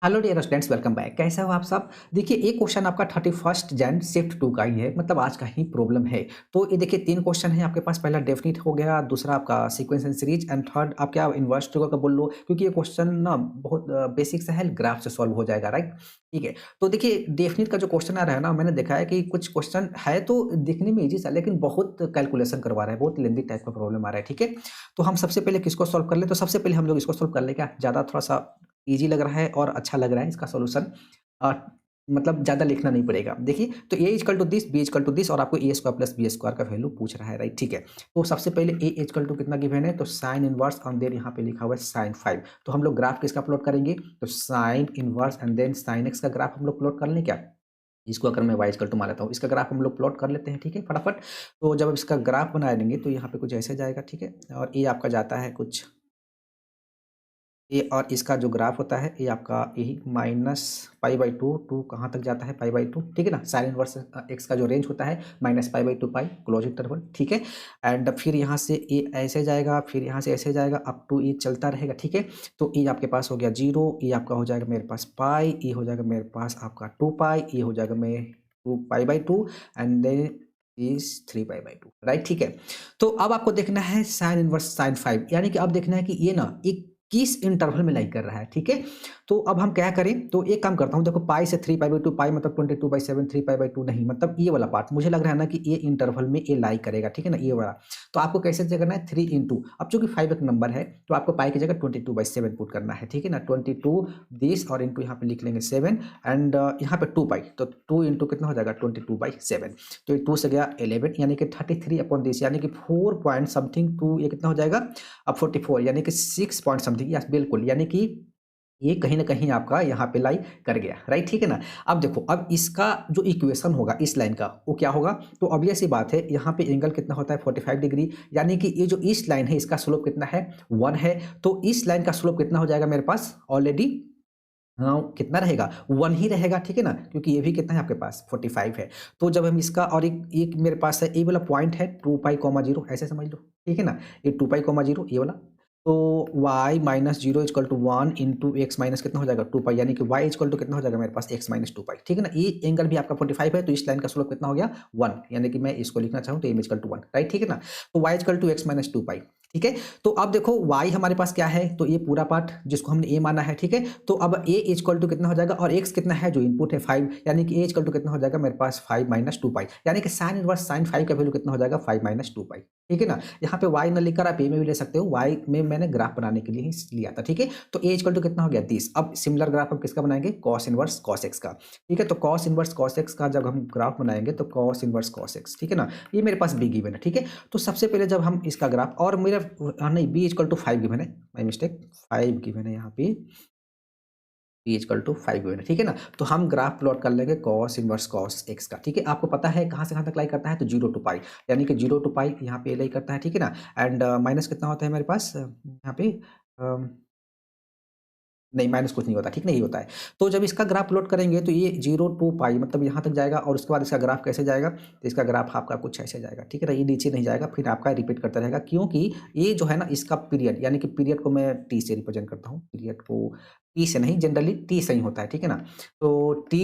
Hello dear students, welcome back. कैसे हो आप सब? देखिए, एक क्वेश्चन आपका 31 जैन शिफ्ट 2 का ही है, मतलब आज का ही प्रॉब्लम है। तो ये देखिए 3 क्वेश्चन है आपके पास। पहला डेफिनिट हो गया, दूसरा आपका sequence and series and third आप क्या इनवर्स ट्रू का बोल लो, क्योंकि ये क्वेश्चन ना बहुत बेसिक सा है, ग्राफ से सॉल्व हो जाएगा, राइट? ठीक है। तो देखिए डेफिनिट का जो क्वेश्चन आ रहा है ना, मैंने देखा है कि कुछ क्वेश्चन है तो दिखने में इजी सा, लेकिन बहुत कैलकुलेशन करवा रहा है, बहुत लेंदी टाइप का प्रॉब्लम आ रहा है। ठीक है। तो हम सबसे पहले किसको सॉल्व कर ले? तो सबसे पहले हम लोग इसको सॉल्व कर ले, क्या ज़्यादा थोड़ा सा ईज़ी लग रहा है और अच्छा लग रहा है इसका सॉल्यूशन। अ, मतलब ज़्यादा लिखना नहीं पड़ेगा। देखिए, तो A equal to this, B equal to this और आपको A square plus B square का वैल्यू पूछ रहा है, राइट? ठीक है। तो सबसे पहले ए इक्वल टू कितना गिवन है? तो साइन इनवर्स और देन यहाँ पे लिखा हुआ है साइन 5। तो हम लोग ग्राफ किसका प्लॉट करेंगे? तो sine inverse and then sine x का ग्राफ हम लोग प्लॉट कर लें क्या? इसको अगर मैं वाई इक्वल टू मान लेता हूँ, इसका ग्राफ हम लोग प्लॉट कर लेते हैं, ठीक है, फटाफट। तो जब इसका ग्राफ बना देंगे तो यहाँ पे कुछ ऐसे जाएगा, ठीक है। और ये आपका जाता है कुछ ये, और इसका जो ग्राफ होता है ये आपका यही माइनस पाई बाई टू कहाँ तक जाता है? पाई बाई टू, ठीक है ना। साइन इनवर्स एक्स का जो रेंज होता है minus pi by to pi, close interval, ठीक है। एंड फिर यहाँ से ये ऐसे जाएगा, फिर यहाँ से ऐसे जाएगा, अप टू ये चलता रहेगा, ठीक है। तो ये आपके पास हो गया जीरो, ये आपका हो जाएगा मेरे पास पाई, ये हो जाएगा मेरे पास आपका टू पाई, ये हो जाएगा मेरे two pi by two and then is three pi by two, right? ठीक है। तो अब आपको देखना है साइन इनवर्स साइन 5, यानी कि अब देखना है कि ये ना एक किस इंटरवल में लाई कर रहा है, ठीक है। तो अब हम क्या करें? तो एक काम करता हूँ, देखो पाई से 3 पाई बाई टू, पाई मतलब 22/7, 3 पाई बाई टू नहीं, मतलब ये वाला पार्ट मुझे लग रहा है ना कि ये इंटरवल में ये लाई करेगा, ठीक है ना, ये वाला। तो आपको कैसे करना है? 3 इंटू, अब चूंकि 5 एक नंबर है तो आपको पाई की जगह 22/7 पुट करना है, ठीक है ना। 22 दिस और इंटू यहाँ पे लिख लेंगे 7 एंड यहाँ पे 2 पाई, तो 2 इंटू कितना हो जाएगा? 22/7। तो ये 2 से गया 11, यानी कि 33 अपॉन दिस, यानी कि 4 पॉइंट समथिंग टू, ये कितना हो जाएगा? अब 44, यानी कि 6 पॉइंट समथिंग, यस बिल्कुल, यानी कि ये कहीं न कहीं आपका यहाँ पे लाई कर गया, राइट? ठीक है ना? अब देखो, अब इसका जो इक्वेशन होगा इस लाइन का, वो क्या होगा? तो ऑब्वियस सी बात है, यहाँ पे एंगल कितना होता है? 45 डिग्री, यानी कि ये जो इस लाइन है इसका स्लोप कितना है? 1 है। तो इस लाइन का स्लोप कितना हो जाएगा मेरे पास? ऑलरेडी कितना रहेगा? 1 ही रहेगा, ठीक है ना? क्योंकि ये भी कितना है आपके पास? 45 है। तो जब हम इसका और एक एक मेरे पास है, ये वाला पॉइंट है 2 पाई, 0 ऐसे समझ लो, ठीक है ना? ये 2 पाई, 0 ये वाला। तो y minus zero equal to 1 into x minus कितना हो जाएगा? 2 पाई, यानी कि y इक्वल टू कितना हो जाएगा मेरे पास? x माइनस 2 पाई, ठीक है ना। ये एंगल भी आपका 45 है, तो इस लाइन का स्लोप कितना हो गया? 1, यानी कि मैं इसको लिखना चाहूँ तो m इक्वल टू 1, राइट? ठीक है ना। तो y equal to x minus 2 pi, ठीक है। तो अब देखो y हमारे पास क्या है? तो ये पूरा पार्ट जिसको हमने a माना है, ठीक है। तो अब a इक्वल टू कितना हो जाएगा? और x कितना है? जो इनपुट है 5, यानी कि a इक्वल टू कितना हो जाएगा मेरे पास? 5 माइनस 2 पाई, यानी कि साइन इनवर्स साइन 5 का वैल्यू कितना हो जाएगा? 5 माइनस 2 पाई, ठीक है ना। यहाँ पे y न लिखकर आप a में भी ले सकते हो, y में मैंने ग्राफ बनाने के लिए ही लिया था, ठीक है। तो a इक्वल टू कितना हो गया? 30। अब सिमिलर ग्राफ हम किसका बनाएंगे? कॉस इनवर्स कॉस एक्स का, ठीक है। तो कॉस इनवर्स कॉस एक्स का जब हम ग्राफ बनाएंगे तो कॉस इनवर्स कॉस एक्स, ठीक है ना। ये मेरे पास बी गिवन है, ठीक है। तो सबसे पहले जब हम इसका ग्राफ, और मेरा नहीं, बी इक्वल टू 5 गिवन है, माई मिस्टेक, 5 गिवन है यहाँ पे, बी इक्वल टू 5 गिवन है, ठीक है ना। तो हम ग्राफ प्लॉट कर लेंगे कॉस इनवर्स कॉस एक्स का, ठीक है। आपको पता है कहाँ से कहाँ तक लाई करता है? तो 0 टू पाई, यानी कि 0 टू पाई यहाँ पे लाई करता है, ठीक है ना। एंड माइनस कितना होता है मेरे पास यहाँ पे? नहीं, माइनस कुछ नहीं होता, ठीक, नहीं होता है। तो जब इसका ग्राफ प्लॉट करेंगे तो ये 0 टू पाई मतलब यहाँ तक जाएगा, और उसके बाद इसका ग्राफ कैसे जाएगा? तो इसका ग्राफ आपका कुछ ऐसे जाएगा, ठीक है ना। ये नीचे नहीं जाएगा, फिर आपका रिपीट करता रहेगा, क्योंकि ये जो है ना इसका पीरियड, यानी कि पीरियड को मैं टी से रिप्रेजेंट करता हूँ, पीरियड को टी से नहीं, जनरली टी से ही होता है, ठीक है ना। तो टी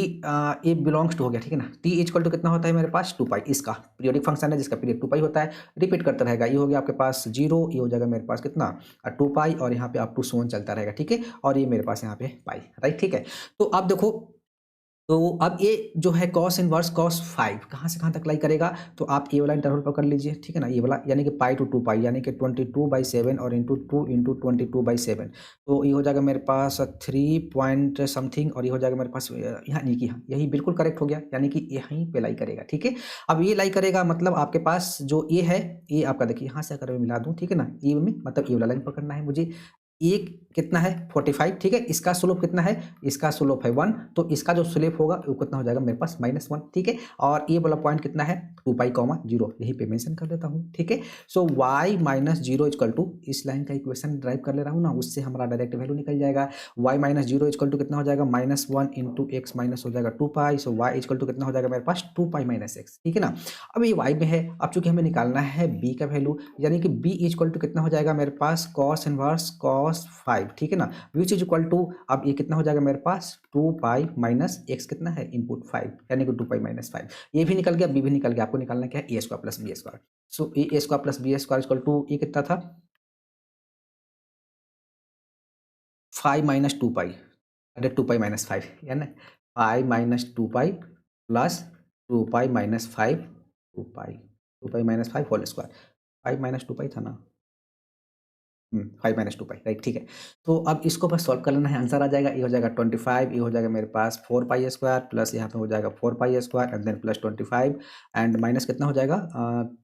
ये बिलोंग्स टू हो गया, ठीक है ना। टी इक्वल टू कितना होता है मेरे पास? 2 पाई, इसका पीरियोडिक फंक्शन है जिसका पीरियड 2 पाई होता है, रिपीट करता रहेगा। ये हो गया आपके पास 0, ये हो जाएगा मेरे पास कितना? 2 पाई, और यहाँ पे अप टू सोन चलता रहेगा, ठीक है। और ये मेरे पास यहाँ पे पाई, राइट? ठीक है। तो अब देखो, तो अब ये जो है कॉस इनवर्स कॉस 5 कहाँ से कहाँ तक लाई करेगा? तो आप ये वाला इंटरवल पकड़ लीजिए, ठीक है ना, ये वाला, यानी कि पाई टू 2 पाई, यानी कि 22/7 और इंटू 2 इंटू 22/7। तो ये हो जाएगा मेरे पास 3 पॉइंट समथिंग, और ये हो जाएगा मेरे पास यहाँ नहीं कि हाँ, यही बिल्कुल करेक्ट हो गया, यानी कि यहीं पे लाई करेगा, ठीक है। अब ये लाई करेगा मतलब आपके पास जो ये है, ये आपका देखिए यहाँ से अगर मैं मिला दूँ, ठीक है ना, ये में मतलब ये वाला लाइन पकड़ना है मुझे। ये कितना है? 45, ठीक है। इसका स्लोप कितना है? इसका स्लोप है 1, तो इसका जो स्लोप होगा वो कितना हो जाएगा मेरे पास? -1, ठीक है। और ये वाला पॉइंट कितना है? 2 पाई, 0, यही पे मेंशन कर देता हूँ, ठीक है। सो y minus zero equal to, इस लाइन का इक्वेशन ड्राइव कर ले रहा हूँ ना, उससे हमारा डायरेक्ट वैल्यू निकल जाएगा। y minus zero equal to कितना हो जाएगा? -1 इंटू एक्स माइनस हो जाएगा 2 पाई, सो y इक्वल टू कितना हो जाएगा मेरे पास? 2 पाई माइनस एक्स, ठीक है ना। अब ये y में है, अब चूंकि हमें निकालना है b का वैल्यू, यानी कि b इक्वल टू कितना हो जाएगा मेरे पास? कॉस इनवर्स कॉस कॉस 5, ठीक है ना, विच इज इक्वल टू, अब ये कितना हो जाएगा मेरे पास 2 पाई माइनस एक्स कितना है इनपुट 5, यानी कि 2 पाई माइनस 5, ये भी निकल गया, बी भी निकल गया, आपको निकालना क्या है A square plus B square. So A square plus B square equal to ये कितना था 5 माइनस 2 पाई, अरे 2 पाई माइनस 5 है ना, 5 minus 2 pi plus 2 pi minus 5, 2 pi minus 5 whole square, 5 minus 2 pi था ना, 5 माइनस 2 पाई, राइट, ठीक है। तो अब इसको बस सॉल्व कर लेना है, आंसर आ जाएगा, ये हो जाएगा 25, ये हो जाएगा मेरे पास 4 पाई स्क्वायर प्लस यहाँ पे हो जाएगा 4 pi square and then plus 25 and minus कितना हो जाएगा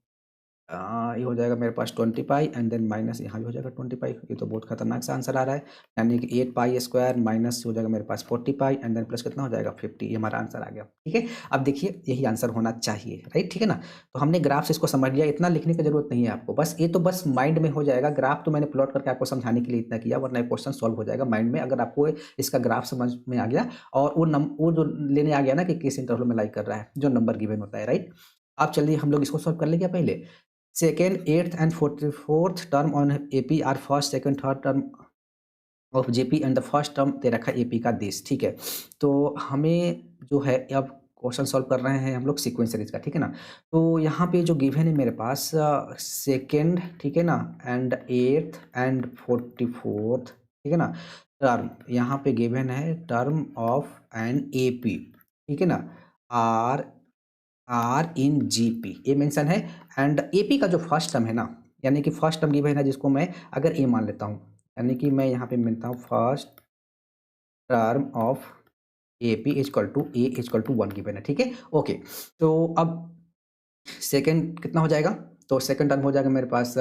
ये हो जाएगा मेरे पास 20 पाई एंड देन माइनस यहाँ भी हो जाएगा 20 पाई, ये तो बहुत खतरनाक सा आंसर आ रहा है, यानी कि 8 पाई स्क्वायर माइनस हो जाएगा मेरे पास 40 पाई एंड देन प्लस कितना हो जाएगा 50, ये हमारा आंसर आ गया, ठीक है। अब देखिए यही आंसर होना चाहिए, राइट, ठीक है ना। तो हमने ग्राफ से इसको समझ लिया, इतना लिखने की जरूरत नहीं है आपको, बस ये तो बस माइंड में हो जाएगा, ग्राफ तो मैंने प्लॉट करके आपको समझाने के लिए इतना किया, वरना क्वेश्चन सॉल्व हो जाएगा माइंड में, अगर आपको इसका ग्राफ समझ में आ गया और वो जो लेने आ गया ना कि किस इंटरवल में लाइक कर रहा है, जो नंबर गिवन होता है, राइट। अब चलिए हम लोग इसको सॉल्व कर लेंगे पहले। Second, eighth and 44th term on AP are first second third term of GP and the first term दे रखा है एपी का देश, ठीक है। तो हमें जो है अब क्वेश्चन सॉल्व कर रहे हैं हम लोग सीक्वेंस सीरीज का, ठीक है ना। तो यहाँ पे जो गिवन है मेरे पास सेकेंड, ठीक है ना, एंड एट्थ एंड 44th, ठीक है ना, टर्म यहाँ पे गिवन है टर्म ऑफ एन एपी, ठीक है ना, आर आर इन जीपी ये मेंशन है एंड एपी का जो फर्स्ट टर्म है ना, यानी कि फर्स्ट टर्म गिवन है जिसको मैं अगर ए मान लेता हूँ, यानी कि मैं यहाँ पे मिलता हूँ first term of AP equal to 1 given है, ठीक है, ओके। तो अब सेकंड कितना हो जाएगा, तो सेकंड टर्म हो जाएगा मेरे पास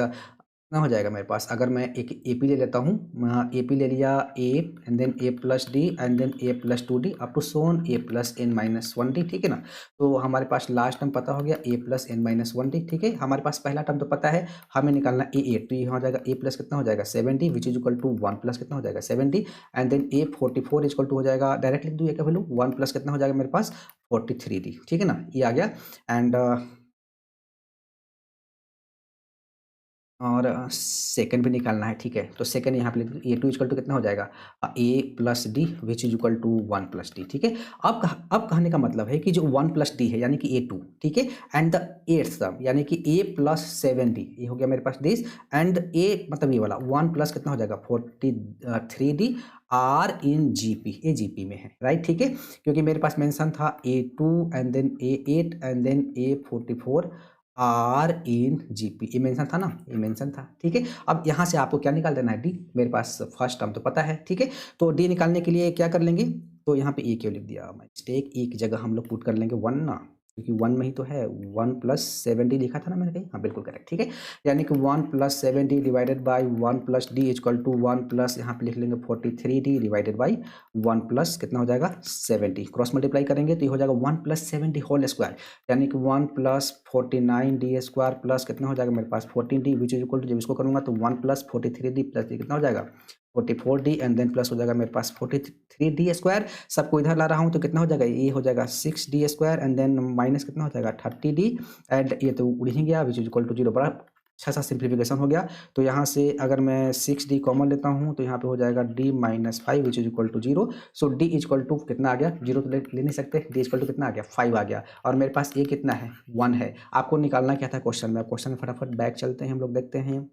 कितना हो जाएगा मेरे पास, अगर मैं एक एपी ले लेता हूँ, एपी ले लिया a and then a plus d and then a plus 2d up to so on a plus n minus 1d, ठीक है ना। तो हमारे पास लास्ट टर्म पता हो गया ए प्लस एन माइनस 1d, ठीक है। हमारे पास पहला टर्म तो पता है, हमें निकालना ए, तो ये हो जाएगा ए प्लस कितना हो जाएगा 7d which is equal to 1 plus कितना हो जाएगा 7d and then A 44 equal to हो जाएगा, डायरेक्ट लिख दूँ का वैल्यू 1 प्लस कितना हो जाएगा मेरे पास 43d, ठीक है ना, ये आ गया। एंड और सेकंड भी निकालना है, ठीक है। तो सेकंड यहाँ पे लिख ए टू इक्वल टू कितना हो जाएगा A plus D which is equal to 1 plus D, ठीक है। अब कहने का मतलब है कि जो 1 प्लस डी है यानी कि ए टू, ठीक है, एंड द एट्थ टर्म यानी कि ए प्लस 7d, ये हो गया मेरे पास दिस एंड ए मतलब ये वाला 1 प्लस कितना हो जाएगा 43d are in GP, a GP में है, राइट, ठीक है, क्योंकि मेरे पास मेंशन था A two and then A 8 and then A 44 are in GP, ये मेंशन था ना, ये मेंशन था, ठीक है। अब यहाँ से आपको क्या निकाल देना है डी, मेरे पास फर्स्ट टर्म तो पता है, ठीक है। तो डी निकालने के लिए क्या कर लेंगे, तो यहाँ पे ए क्यों लिख दिया मिस्टेक, एक जगह हम लोग पुट कर लेंगे 1 ना, क्योंकि 1 में ही तो है, 1 प्लस 7d लिखा था ना मैंने कहीं, हाँ बिल्कुल करेक्ट, ठीक है। यानी कि 1 plus 7d divided by 1 plus d equal to 1 plus यहाँ पे लिख लेंगे 43d डिवाइडेड बाई 1 प्लस कितना हो जाएगा 7d, क्रॉस मल्टीप्लाई करेंगे तो ये हो जाएगा 1 प्लस 7d होल स्क्वायर, यानी कि 1 प्लस 49d स्क्वायर प्लस कितना हो जाएगा मेरे पास 14d which is equal to, जब इसको करूँगा तो 1 प्लस 43d प्लस कितना हो जाएगा 44d एंड देन प्लस हो जाएगा मेरे पास 43d स्क्वायर, सबको इधर ला रहा हूँ तो कितना हो जाएगा, ये हो जाएगा 6d square and then minus कितना हो जाएगा 30d एंड ये तो उड़ ही गया विच इज इक्वल टू 0, बड़ा अच्छा सा सिंप्लीफिकेशन हो गया। तो यहाँ से अगर मैं 6d कॉमन लेता हूँ तो यहाँ पे हो जाएगा d minus 5 which is equal to 0, so d equal to कितना आ गया 0 तो ले नहीं सकते, d इक्वल टू कितना आ गया 5 आ गया और मेरे पास a कितना है 1 है। आपको निकालना क्या था क्वेश्चन में, क्वेश्चन में फटाफट बैक चलते हैं हम लोग, देखते हैं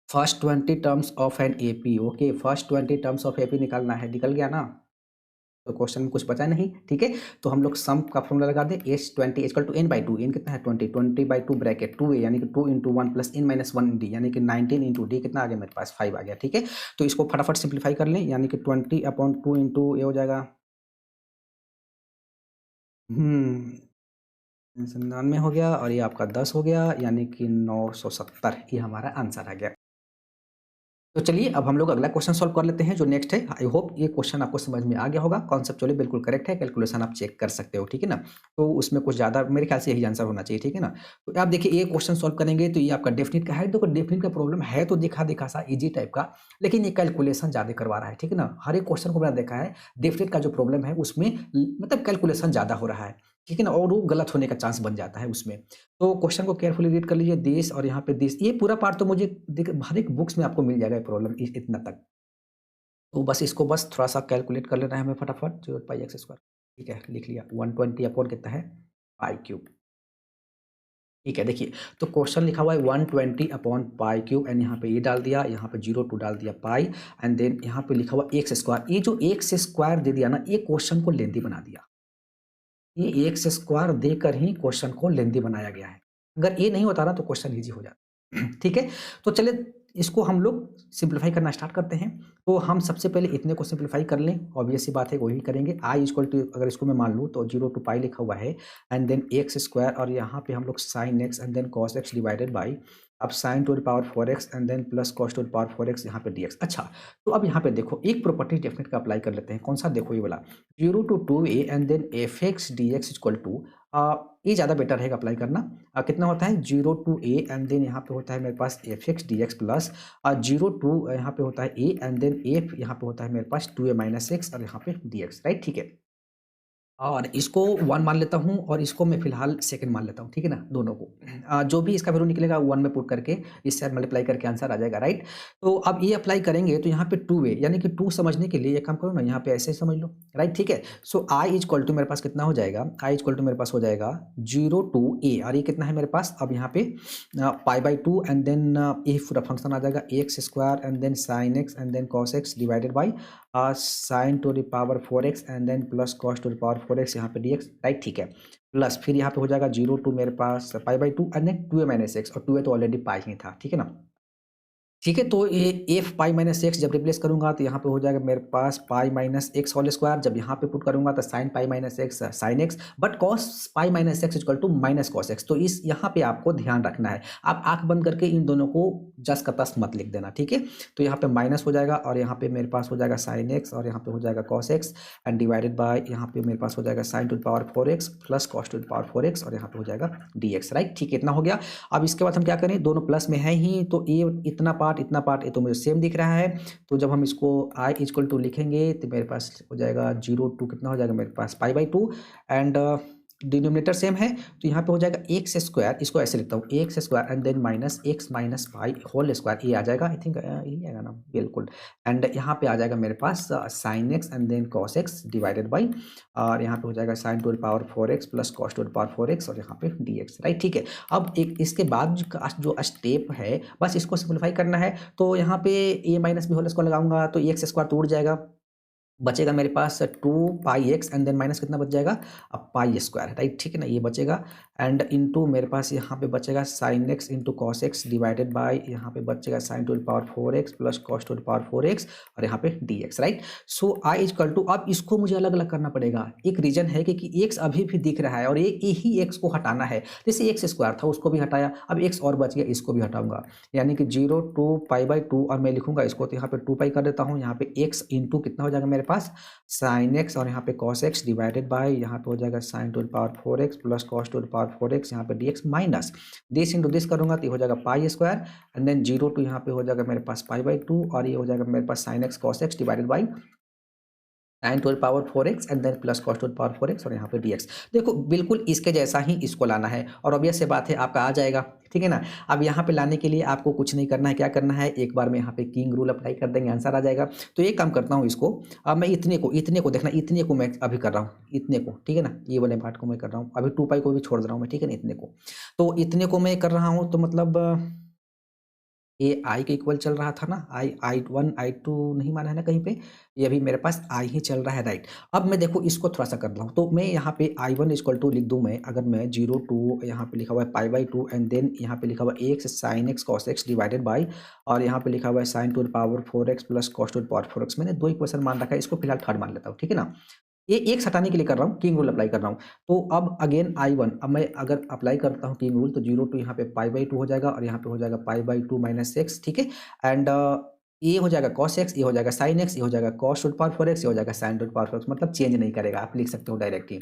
first 20 terms of an AP, okay, first 20 terms of AP निकालना है, निकल गया ना, तो क्वेश्चन में कुछ बचा नहीं, ठीक है। तो हम लोग सम का फॉर्मूला लगा दें, S 20 equal to n by two, n कितना है 20 बाई टू ब्रैकेट 2a यानी कि 2 into 1 plus n minus 1d यानी कि 19 इंटू डी कितना आ गया मेरे पास 5 आ गया, ठीक है। तो इसको फटाफट सिंप्लीफाई कर लें, यानी कि 20 अपॉन 2 इंटू ये हो जाएगा 99 हो गया और ये आपका 10 हो गया, यानी कि 970, ये हमारा आंसर आ गया। तो चलिए अब हम लोग अगला क्वेश्चन सॉल्व कर लेते हैं जो नेक्स्ट है। आई होप ये क्वेश्चन आपको समझ में आ गया होगा, कॉन्सेप्चुअली बिल्कुल करेक्ट है, कैलकुलेशन आप चेक कर सकते हो, ठीक है ना। तो उसमें कुछ ज़्यादा मेरे ख्याल से यही आंसर होना चाहिए, ठीक है ना। तो आप देखिए ये क्वेश्चन सॉल्व करेंगे तो ये आपका डेफिनिट का है, तो डेफिनिट का प्रॉब्लम है तो दिखा सा ईजी टाइप का, लेकिन ये कैलकुलेशन ज़्यादा करवा रहा है, ठीक है ना। हर एक क्वेश्चन को मैंने देखा है डेफिनिट का जो प्रॉब्लम है उसमें मतलब कैलकुलेशन ज़्यादा हो रहा है, ठीक है ना? और वो गलत होने का चांस बन जाता है उसमें। तो क्वेश्चन को केयरफुली रीड कर लीजिए, दिस और यहाँ पे दिस, ये पूरा पार्ट तो मुझे हर एक बुक्स में आपको मिल जाएगा ये प्रॉब्लम इतना तक। तो बस इसको बस थोड़ा-सा कैलकुलेट कर लेना है हमें फटाफट, 0 पाई एक्स स्क्वायर। ठीक है, लिख लिया 120 अपॉन कितना है? पाई क्यूब। ठीक है, देखिए तो क्वेश्चन लिखा हुआ है 120 अपॉन पाई क्यूब एंड यहाँ पे ये डाल दिया, यहाँ पे 0 2 डाल दिया पाई एंड देन यहाँ पे लिखा हुआ एक्स स्क्वायर। ये जो एक्स स्क्वायर दे दिया ना, ये क्वेश्चन को लेंथी बना दिया। ये एक्स स्क्वायर देकर ही क्वेश्चन को लेंथी बनाया गया है। अगर ये नहीं होता ना तो क्वेश्चन ईज़ी हो जाता। ठीक है? तो चलिए इसको हम लोग सिम्प्लीफाई करना स्टार्ट करते हैं। तो हम सबसे पहले इतने को सिम्प्लीफाई कर लें, ऑब्वियस सी बात है वही करेंगे। i इक्वल टू अगर इसको मैं मान लूँ तो 0 टू पाई लिखा हुआ है एंड देन एक्स स्क्वायर और यहाँ पे हम लोग sin x and then cos x divided by अब sin to the power 4x and then plus cos to the power 4x यहाँ पे dx। अच्छा, तो अब यहाँ पे देखो एक प्रॉपर्टी डेफिनेट का अप्लाई कर लेते हैं। कौन सा? देखो ये वाला 0 to 2a and then fx dx equal to ये ज़्यादा बेटर रहेगा अप्लाई करना। कितना होता है 0 टू a एंड देन यहाँ पे होता है मेरे पास fx dx प्लस 0 टू यहाँ पे होता है a एंड देन f यहाँ पे होता है मेरे पास 2a माइनस x और यहाँ पे dx, राइट? ठीक है। और इसको 1 मान लेता हूँ और इसको मैं फ़िलहाल सेकंड मान लेता हूँ, ठीक है ना? दोनों को। जो भी इसका वैल्यू निकलेगा 1 में पुट करके इससे मल्टीप्लाई करके आंसर आ जाएगा, राइट? तो अब ये अप्लाई करेंगे तो यहाँ पे 2a यानी कि 2 समझने के लिए एक काम करो ना, यहाँ पे ऐसे ही समझ लो, राइट? ठीक है। सो i इक्वल टू मेरे पास कितना हो जाएगा? i इक्वल टू मेरे पास हो जाएगा 0 टू a और ये कितना है मेरे पास? अब यहाँ पे पाई बाई 2 एंड देन ये पूरा फंक्शन आ जाएगा x square and then sin x and then cos x divided by sin to the power 4x and then plus cos to the power 4x यहाँ पे dx, राइट? ठीक है। Plus फिर यहाँ पे हो जाएगा 0 टू मेरे पास pi by 2 and then 2a minus x और 2a तो ऑलरेडी पाई ही था, ठीक है ना? ठीक है, तो ये एफ पाई माइनस एक्स जब रिप्लेस करूँगा तो यहाँ पे हो जाएगा मेरे पास pi minus X whole square. जब यहाँ पे पुट करूँगा तो sine pi minus X sine X, but cos pi minus X equal to minus cos X. तो इस यहाँ पे आपको ध्यान रखना है। आप आँख बंद करके इन दोनों को जस का तस मत लिख देना, ठीक है? तो यहाँ पे माइनस हो जाएगा और यहाँ पे मेरे पास हो जाएगा साइन एक्स और यहाँ पे हो जाएगा cos X and divided by यहाँ पे मेरे पास हो जाएगा sine to the power 4x plus cos to the power 4x और यहाँ पे हो जाएगा dx, राइट? ठीक है, इतना हो गया। अब इसके बाद हम क्या करें, दोनों प्लस में है ही तो ये इतना पार्ट ये तो मुझे सेम दिख रहा है। तो जब हम इसको i इक्वल टू लिखेंगे तो मेरे पास हो जाएगा 0 टू कितना हो जाएगा मेरे पास pi by 2 and denominator same है तो यहाँ पे हो जाएगा एक्स स्क्वायर। इसको ऐसे लिखता हूँ x square and then minus x minus pi whole square, ये आ जाएगा। आई थिंक यही आएगा ना, बिल्कुल। एंड यहाँ पे आ जाएगा मेरे पास sine X and then cos x divided by और यहाँ पे हो जाएगा sine to the power 4x plus cos to the power 4x और यहाँ पे dx, राइट? ठीक है। अब एक इसके बाद जो स्टेप है बस इसको सिंप्लीफाई करना है। तो यहाँ पे a minus b whole square लगाऊंगा तो एक्स स्क्वायर तो उड़ जाएगा, बचेगा मेरे पास 2 pi x and then minus कितना बच जाएगा? अब पाई स्क्वायर, राइट? ठीक है ना, ये बचेगा एंड इनटू मेरे पास यहाँ पे बचेगा sine x into cos x divided by यहाँ पे बचेगा sine to the power 4x plus cos to the power 4x और यहाँ पे dx, right? So I equal to, अब इसको मुझे अलग अलग करना पड़ेगा। एक रीजन है कि x अभी भी दिख रहा है और यही x को हटाना है। जैसे एक्स स्क्वायर था उसको भी हटाया, अब x और बच गया, इसको भी हटाऊंगा। यानी कि 0 टू पाई बाई 2 और मैं लिखूंगा इसको तो यहाँ पे 2 पाई कर देता हूँ। यहाँ पे x इंटू कितना हो जाएगा मेरे पास साइन एक्स और यहाँ पे कॉस एक्स डिवाइडेड बाय यहाँ पे हो जाएगा sine to the power 4x plus cos to the power 4x यहाँ पे dx minus this into this करूंगा तो ये हो जाएगा pi square and then 0 to यहाँ पे हो जाएगा मेरे पास पाई बाई 2 और ये हो जाएगा मेरे पास sine x cos x divided by sine to the power 4x and then plus cos to the power 4x और यहाँ पे dx। देखो बिल्कुल इसके जैसा ही इसको लाना है और ऑब्वियस से बात है आपका आ जाएगा, ठीक है ना? अब यहाँ पे लाने के लिए आपको कुछ नहीं करना है, क्या करना है, एक बार में यहाँ पे किंग रूल अप्लाई कर देंगे, आंसर आ जाएगा। तो एक काम करता हूँ इसको, अब मैं इतने को देखना, इतने को मैं अभी कर रहा हूँ, इतने को, ठीक है ना? ये वाले पार्ट को मैं कर रहा हूँ, अभी 2 पाई को भी छोड़ दे रहा हूँ मैं, ठीक है ना? इतने को, तो इतने को मैं कर रहा हूँ तो मतलब ये आई के इक्वल चल रहा था ना, आई 1 आई 2 नहीं माना है ना कहीं पे, ये अभी मेरे पास आई ही चल रहा है, राइट? अब मैं देखो इसको थोड़ा सा कर रहा हूँ तो मैं यहाँ पे आई 1 इक्वल टू लिख दूँ मैं, अगर मैं 0 टू यहाँ पे लिखा हुआ है पाई बाई 2 एंड देन यहाँ पे लिखा हुआ है x sine x cos x divided by और यहाँ पे लिखा हुआ है sine to the power 4x plus cos to the power 4x। मैंने दो इक्वेशन मान रखा है, इसको फिलहाल थर्ड मान लेता हूँ, ठीक है ना? ये एक हटाने के लिए कर रहा हूँ, किंग रूल अप्लाई कर रहा हूँ। तो अब अगेन I1, अब मैं अगर अप्लाई करता हूँ किंग रूल तो 0 टू यहाँ पे पाई बाई 2 हो जाएगा और यहाँ पे हो जाएगा पाई बाई 2 माइनस एक्स, ठीक है? एंड ये हो जाएगा कॉस एक्स, ये हो जाएगा साइन एक्स, ये हो जाएगा cos to the power 4x, ये हो जाएगा sine to the power 4x, मतलब चेंज नहीं करेगा, आप लिख सकते हो डायरेक्ट ही।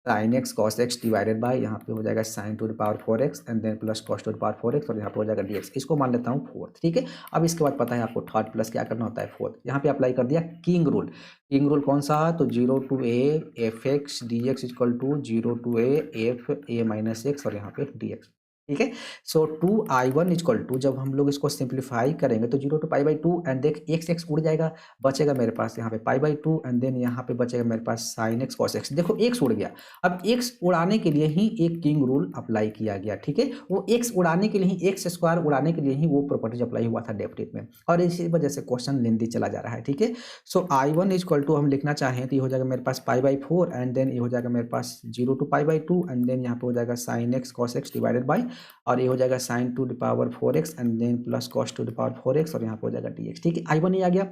Sine x cos x divided by यहाँ पे हो जाएगा sine to the power 4x and then plus cos to the power 4x और यहाँ पे हो जाएगा dx। इसको मान लेता हूँ फोर्थ, ठीक है। अब इसके बाद पता है आपको थर्ड प्लस क्या करना होता है फोर्थ। यहाँ पे अप्लाई कर दिया किंग रूल। किंग रूल कौन सा? तो 0 to a f x d x equal to 0 to a f a minus x और यहाँ पे डी एक्स, ठीक है। सो 2i1 इक्वल टू, जब हम लोग इसको सिंप्लीफाई करेंगे तो 0 टू पाई बाई 2 एंड देख एक्स एक्स उड़ जाएगा, बचेगा मेरे पास यहाँ पे पाई बाई 2 एंड देन यहाँ पे बचेगा मेरे पास साइन एक्स कॉस एक्स। देखो एक्स उड़ गया। अब एक्स उड़ाने के लिए ही एक किंग रूल अप्लाई किया गया, ठीक है। वो एक्स उड़ाने के लिए ही, एक्स स्क्वायर उड़ाने के लिए ही वो प्रॉपर्टीज अप्लाई हुआ था डेफिनेट में, और इसी वजह से क्वेश्चन लेंदी चला जा रहा है, ठीक है। सो i1 इक्वल टू हम लिखना चाहें तो ये हो जाएगा मेरे पास पाई बाई 4 एंड देन ये हो जाएगा मेरे पास 0 to pi by 2 and then यहाँ पे हो जाएगा sine x cos x divided by, और ये हो जाएगा sine to the power 4x and then plus cos to the power 4x और यहाँ पे हो जाएगा dx, ठीक है। i1 ही आ गया।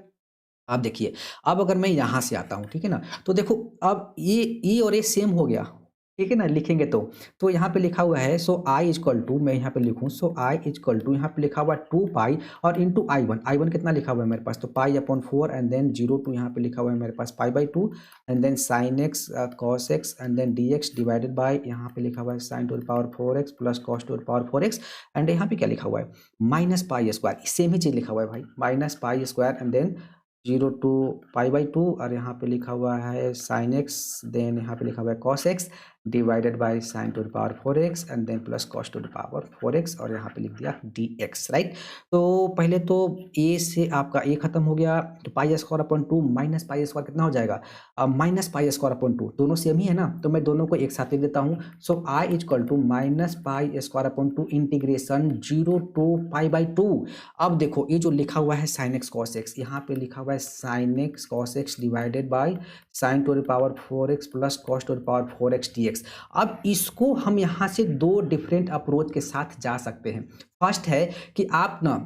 अब देखिए, अब अगर मैं यहाँ से आता हूँ, ठीक है ना, तो देखो अब ये और ये सेम हो गया, ठीक है ना, लिखेंगे तो यहाँ पे लिखा हुआ है, सो i इक्वल टू, मैं यहाँ पे लिखूँ, सो i इक्वल टू यहाँ पे लिखा हुआ है 2 पाई और इंटू i1 कितना लिखा हुआ है मेरे पास, तो pi upon 4 and then 0 to यहाँ पे लिखा हुआ है मेरे पास pi by 2 and then sine x cos X and then dx divided by यहाँ पे लिखा हुआ है sine to the power 4x plus cos to the power 4x and यहाँ पे क्या लिखा हुआ है माइनस पाई स्क्वायर, सेम ही चीज लिखा हुआ है भाई, minus pi square and then 0 to pi by 2 और यहाँ पे लिखा हुआ है साइन एक्स, देन यहाँ पे लिखा हुआ है cos x divided by sine to the power 4x and then plus cos to the power 4x और यहाँ पे लिख दिया dx, राइट। तो पहले तो a से आपका a खत्म हो गया, तो पाई square upon 2 minus pi square कितना हो जाएगा, माइनस पाई स्क्वायर अपॉन 2, दोनों सेम ही है ना, तो मैं दोनों को एक साथ लिख देता हूँ। So i equal to minus pi square upon 2 integration 0 to pi by 2। अब देखो ये जो लिखा हुआ है साइन एक्स कॉस एक्स, यहाँ पे लिखा हुआ है sine x cos x divided by sine to the power 4x plus cos to the power 4x dx। अब इसको हम यहाँ से दो डिफरेंट अप्रोच के साथ जा सकते हैं। फर्स्ट है कि आप ना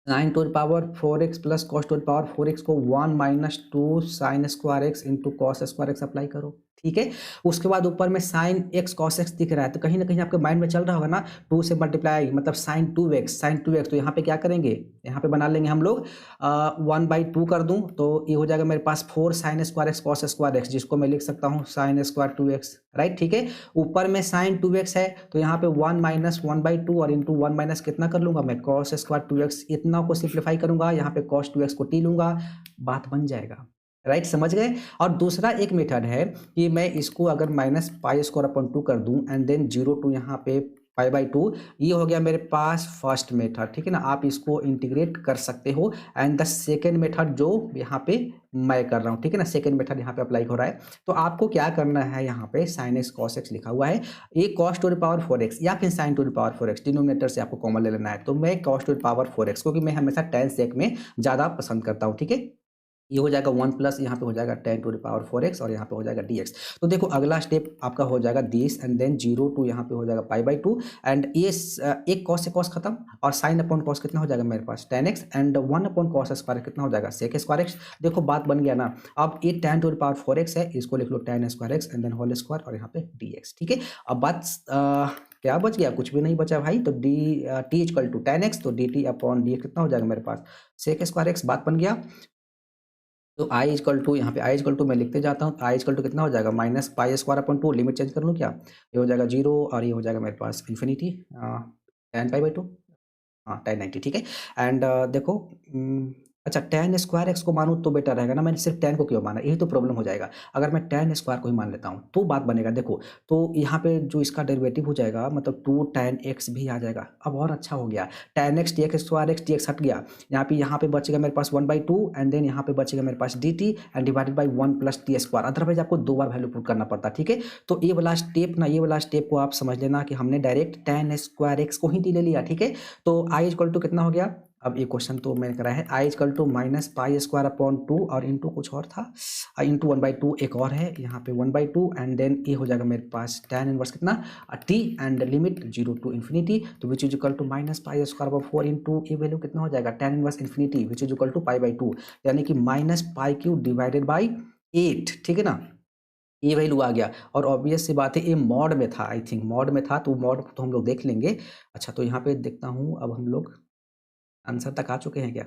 sign to the power 4x plus cos to the power 4x को 1 minus 2 sine square x into cos square x apply करो, ठीक है। उसके बाद ऊपर में साइन एक्स कॉस एक्स दिख रहा है, तो कहीं ना कहीं आपके माइंड में चल रहा होगा ना 2 से मल्टीप्लाई मतलब साइन 2x, तो यहाँ पे क्या करेंगे, यहाँ पे बना लेंगे हम लोग 1/2 कर दूं तो ये हो जाएगा मेरे पास 4 sine square x cos square x, जिसको मैं लिख सकता हूँ साइन स्क्वायर 2x, राइट, ठीक है। ऊपर में साइन 2x है तो यहाँ पे 1 माइनस 1/2 और इंटू 1 माइनस कितना कर लूंगा मैं कॉस स्क्वायर 2x, इतना को सिंप्लीफाई करूंगा, यहाँ पे कॉस 2x को टी लूंगा, बात बन जाएगा, राइट, समझ गए। और दूसरा एक मेथड है कि मैं इसको अगर माइनस पाई स्क्वायर अपॉन 2 कर दूं एंड देन 0 टू यहाँ पे पाई बाई 2, ये हो गया मेरे पास फर्स्ट मेथड, ठीक है ना। आप इसको इंटीग्रेट कर सकते हो एंड द सेकेंड मेथड जो यहाँ पे मैं कर रहा हूँ, ठीक है ना, सेकेंड मेथड यहाँ पे अप्लाई हो रहा है। तो आपको क्या करना है, यहाँ पे साइन एक्स कॉस एक्स लिखा हुआ है, A cos to the power 4x या फिर sine to the power 4x, denominator से आपको कॉमन ले लेना है। तो मैं cos to the power 4x क्योंकि मैं हमेशा टेन सेक में ज़्यादा पसंद करता हूँ, ठीक है। ये हो जाएगा 1 प्लस यहाँ पे हो जाएगा 10 टू द पावर 4x और यहाँ पे हो जाएगा dx। तो देखो अगला स्टेप आपका हो जाएगा दिस एंड देन 0 टू यहाँ पे हो जाएगा पाई बाई 2 एंड ये एक कॉस से कॉस खत्म और साइन अपॉन कॉस कितना हो जाएगा मेरे पास 10x and 1 upon cos square कितना हो जाएगा सेक स्क्वायर x। देखो बात बन गया ना। अब ये 10 टू द पावर 4x है, इसको लिख लो 10 square x and then whole square और यहाँ पे dx, ठीक है। अब बात क्या बच गया, कुछ भी नहीं बचा भाई। तो टी इक्वल टू 10x तो dt अपॉन dx कितना हो जाएगा मेरे पास सेक स्क्वायर x, बात बन गया। तो आई इक्वल टू यहाँ पे आई इक्वल टू मैं लिखते जाता हूँ, आई इक्वल टू कितना हो जाएगा minus pi square upon 2, limit change कर लूँ क्या, ये हो जाएगा 0 और ये हो जाएगा मेरे पास इन्फिनिटी 10 पाई बाई 2, हाँ 1090, ठीक है। एंड देखो अच्छा 10 स्क्वायर एक्स को मानूँ तो बेटर रहेगा ना, मैंने सिर्फ 10 को क्यों माना, यही तो प्रॉब्लम हो जाएगा। अगर मैं 10 स्क्वायर को ही मान लेता हूँ तो बात बनेगा, देखो तो यहाँ पे जो इसका डेरिवेटिव हो जाएगा मतलब 2 tan x भी आ जाएगा। अब और अच्छा हो गया, tan x dx square x dx हट गया, यहाँ पे बचेगा मेरे पास 1/2 एंड देन यहाँ पे बचेगा मेरे पास dt and divided by 1 plus T square, otherwise आपको 2 बार वैल्यू पुट करना पड़ता, ठीक है। तो ये वाला स्टेप ना, ये वाला स्टेप को आप समझ लेना कि हमने डायरेक्ट tan स्क्वायर x को ही ले लिया, ठीक है। तो आई इक्वल टू कितना हो गया, अब ये क्वेश्चन तो मैंने करा है, I equal to minus pi square upon 2 और इंटू कुछ और था इंटू 1/2 एक और है यहाँ पे 1/2 एंड देन ये हो जाएगा मेरे पास tan इनवर्स कितना t and limit 0 to infinity तो which is equal to minus pi square upon 4 into ये वैल्यू कितना हो जाएगा tan inverse infinity which is equal to pi by 2 यानी कि minus pi cube divided by 8, ठीक है ना। ये वैल्यू आ गया और ऑब्वियस सी बात है ये मॉड में था, आई थिंक मॉड में था, तो मॉड तो हम लोग देख लेंगे। अच्छा तो यहाँ पे देखता हूँ अब हम लोग आंसर तक आ चुके हैं क्या।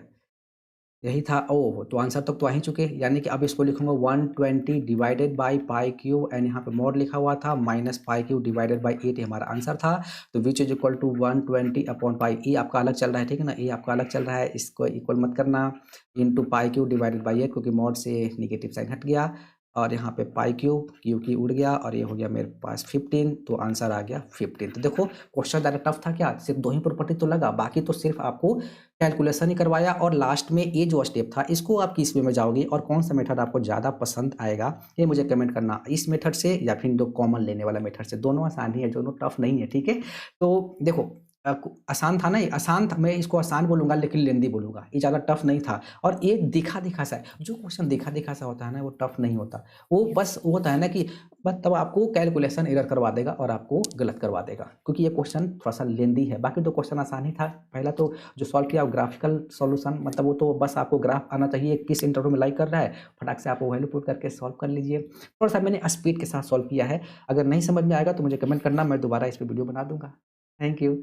यही था। ओह! तो आंसर तक तो आ ही चुके, यानी कि अब इसको लिखूँगा 120 divided by pi cube and यहाँ पे मॉड लिखा हुआ था minus pi cube divided by 8 ये हमारा आंसर था। तो which is equal to 120 upon pi, ए आपका अलग चल रहा है, ठीक है ना? ए आपका अलग चल रहा है, इसको इक्वल मत करना, into pi cube divided by 8 क्योंकि मॉड से नेगेटिव साइन हट गया और यहाँ पे पाई क्यूब की उड़ गया और ये हो गया मेरे पास 15, तो आंसर आ गया 15। तो देखो क्वेश्चन ज़्यादा टफ था क्या? सिर्फ 2 ही प्रॉपर्टी तो लगा, बाकी तो सिर्फ आपको कैलकुलेशन ही करवाया और लास्ट में ये जो स्टेप था इसको आप किस वे में जाओगे और कौन सा मेथड आपको ज़्यादा पसंद आएगा, ये मुझे कमेंट करना। इस मेथड से या फिर जो कॉमन लेने वाला मेथड से, दोनों आसान ही है, दोनों टफ नहीं है, ठीक है? तो देखो आसान था ना ये, आसान था, मैं इसको आसान बोलूँगा लेकिन लेंदी बोलूँगा, ये ज़्यादा टफ नहीं था और ये दिखा-दिखा सा है। जो क्वेश्चन दिखा-दिखा सा होता है ना वो टफ नहीं होता। वो बस वो होता है ना कि मतलब आपको कैलकुलेशन एरर करवा देगा और आपको गलत करवा देगा, क्योंकि ये क्वेश्चन थोड़ा-सा लेंदी है। बाकी तो क्वेश्चन आसान ही था। पहला तो जो सॉल्व किया ग्राफिकल सॉल्यूशन, मतलब वो तो बस आपको ग्राफ आना चाहिए, किस इंटरवल में लाइक कर रहा है, फटाक से आप वो वैल्यू पुट करके सॉल्व कर लीजिए। थोड़ा-सा मैंने स्पीड के साथ सॉल्व किया है। अगर नहीं समझ में आएगा तो मुझे कमेंट करना, मैं दोबारा इस पे वीडियो बना दूँगा। Thank you.